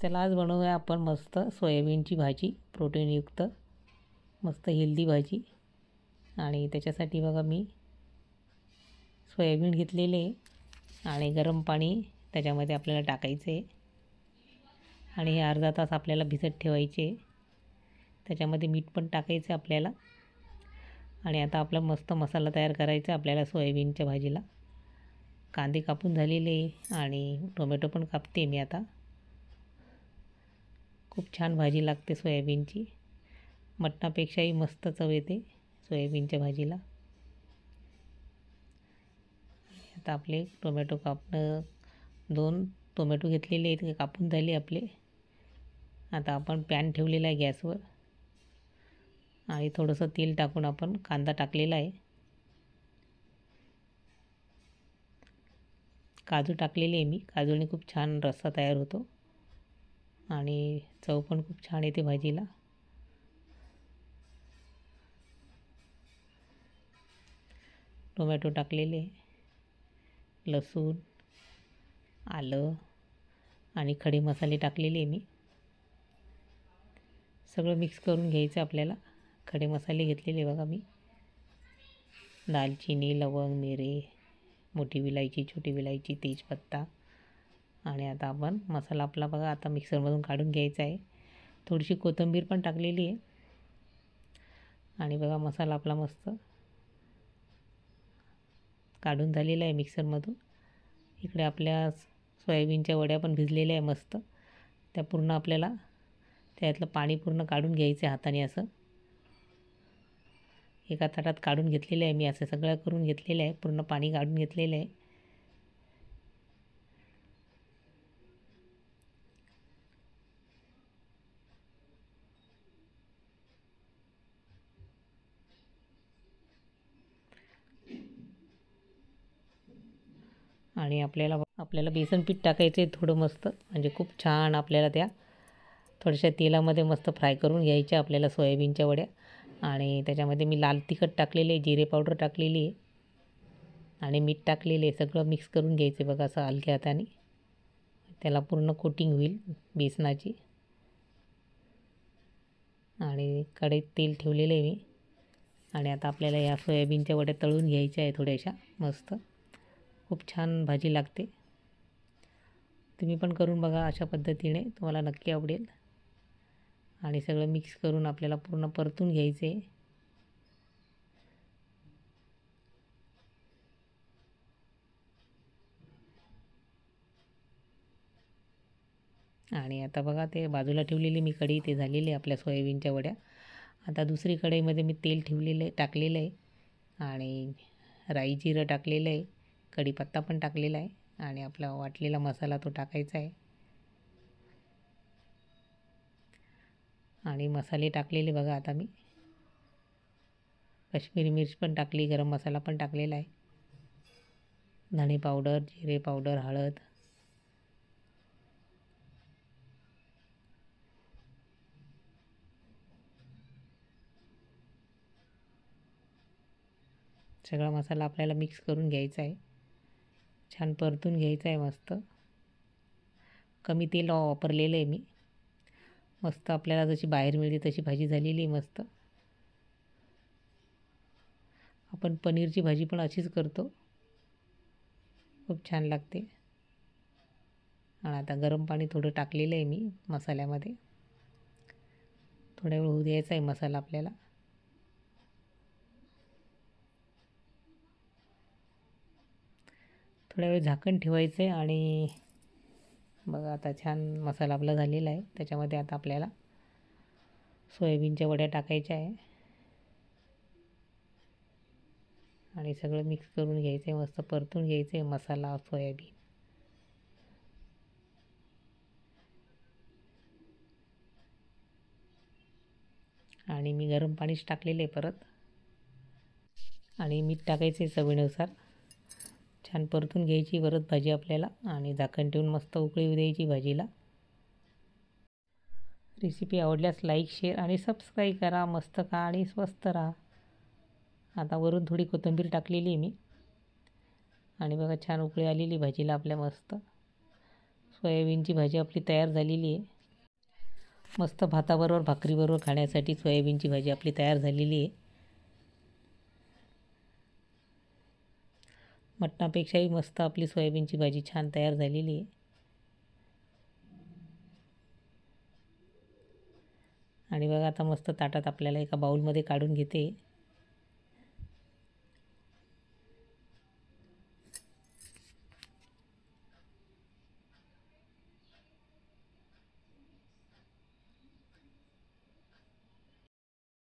चला आज बनवूया आपण मस्त सोयाबीनची भाजी, प्रोटीनयुक्त मस्त हेल्दी भाजी। आणि त्याच्यासाठी बघा मी सोयाबीन घेतलेले आणि गरम पाणी त्याच्यामध्ये आपल्याला टाकायचे आणि हे अर्धा तास आपल्याला भिजत ठेवायचे। त्याच्यामध्ये मीठ पण टाकायचं आपल्याला। आणि आता आपला मस्त मसाला तयार करायचा आपल्याला सोयाबीनच्या भाजीला। कांदे कापून झालेले आणि टोमॅटो पण कापते मी आता। खूप छान भाजी लागते सोयाबीनची, मटणापेक्षाही मस्त चव येते सोयाबीनच्या भाजीला। आता आपले टोमॅटो कापणं, 2 टोमॅटो घेतलेले आहेत, ते कापून झाले आपले। आता आपण पॅन ठेवलेला आहे गॅसवर आणि थोडंसं तेल टाकून आपण कांदा टाकलेला आहे, काजू टाकलेले आहे मी। काजूने खूप छान रस्सा तयार होतो आणि चव पण खूप छान येते भाजीला। टोमॅटो टाकलेले, लसूण, आलं आणि खडे मसाले टाकलेले मी। सगळं मिक्स करून घ्यायचं आपल्याला। खडे मसाले घेतलेले बघा मी, दालचिनी, लवंग, मिरे, मोठी विलायची, छोटी विलायची, तेजपत्ता। आणि आता आपण मसाला आपला बघा आता मिक्सरमधून काढून घ्यायचा आहे। थोडीशी कोथिंबीर पण टाकलेली आहे आणि बघा मसाला आपला मस्त काढून झालेला आहे मिक्सरमधून। इकडे आपल्या सोयाबीनच्या वड्या पण भिजलेल्या आहे मस्त, त्या पूर्ण आपल्याला त्यातलं पाणी पूर्ण काढून घ्यायचं हाताने। असं एका ताटात काढून घेतलेलं आहे मी, असं सगळं करून घेतलेलं आहे, पूर्ण पाणी काढून घेतलेलं आहे। आणि आपल्याला बेसन पीठ टाकायचं आहे थोडं मस्त, म्हणजे खूप छान आपल्याला त्या थोड्याशा तेलामध्ये मस्त फ्राय करून घ्यायच्या आपल्याला सोयाबीनच्या वड्या। आणि त्याच्यामध्ये मी लाल तिखट टाकलेले, जिरे पावडर टाकलेली आहे आणि मीठ टाकलेले। सगळं मिक्स करून घ्यायचे बघा असं हलक्या हाताने, त्याला पूर्ण कोटिंग होईल बेसनाची। आणि कढईत तेल ठेवलेलं आहे मी आणि आता आपल्याला या सोयाबीनच्या वड्या तळून घ्यायच्या आहे थोड्याशा मस्त। खूप छान भाजी लागते, तुम्ही पण करून बघा अशा पद्धतीने, तुम्हाला नक्की आवडेल। आणि सगळं मिक्स करून आपल्याला पूर्ण परतून घ्यायचे। आणि आता बघा ते बाजूला ठेवलेली मी कढई, ते झालेली आपल्या सोयाबीनच्या वड्या। आता दुसरी कढईमध्ये मी तेल टाकलेलं आहे आणि राई जिरं टाकलेलं आहे, कढीपत्ता पण टाकलेला आहे आणि आपला वाटलेला मसाला तो टाकायचा आहे। आणि मसाले टाकलेले बघा आता मी, काश्मीरी मिर्च पण टाकली, गरम मसाला पण टाकलेला आहे, धणे पावडर, जिरे पावडर, हळद। सगळा मसाला आपल्याला मिक्स करून घ्यायचा आहे, छान परतून घ्यायचा आहे मस्त। कमी तेल वापरलेलं आहे मी, मस्त आपल्याला जशी बाहेर मिळते तशी भाजी झालेली आहे मस्त। आपण पनीरची भाजी पण अशीच करतो, खूप छान लागते। आणि आता गरम पाणी थोडं टाकलेलं आहे मी मसाल्यामध्ये, थोड्या वेळ होऊ द्यायचा आहे मसाला आपल्याला। थोड्या वेळ झाकण ठेवायचं आहे आणि बघा आता छान मसाला आपला झालेला आहे। त्याच्यामध्ये आता आपल्याला सोयाबीनच्या वड्या टाकायच्या आहे आणि सगळं मिक्स करून घ्यायचं आहे, मस्त परतून घ्यायचं आहे मसाला, सोयाबीन। आणि मी गरम पाणीच टाकलेलं आहे परत, आणि मीठ टाकायचं आहे चवीनुसार। छान परतून घ्यायची परत भाजी आपल्याला आणि झाकण ठेवून मस्त उकळी येऊ द्यायची भाजीला। रेसिपी आवडल्यास लाईक, शेअर आणि सबस्क्राईब करा। मस्त खा आणि स्वस्त राहा। आता वरून थोडी कोथिंबीर टाकलेली आहे मी आणि बघा छान उकळी आलेली भाजीला आपल्या मस्त। सोयाबीनची भाजी आपली तयार झालेली आहे. मस्त भाताबरोबर भाकरीबरोबर खाण्यासाठी सोयाबीनची भाजी आपली तयार झालेली आहे. मटणापेक्षाही मस्त आपली सोयाबीनची भाजी छान तयार झालेली आहे. आणि बघा आता मस्त ताटात आपल्याला एका बाउलमध्ये काढून घेते.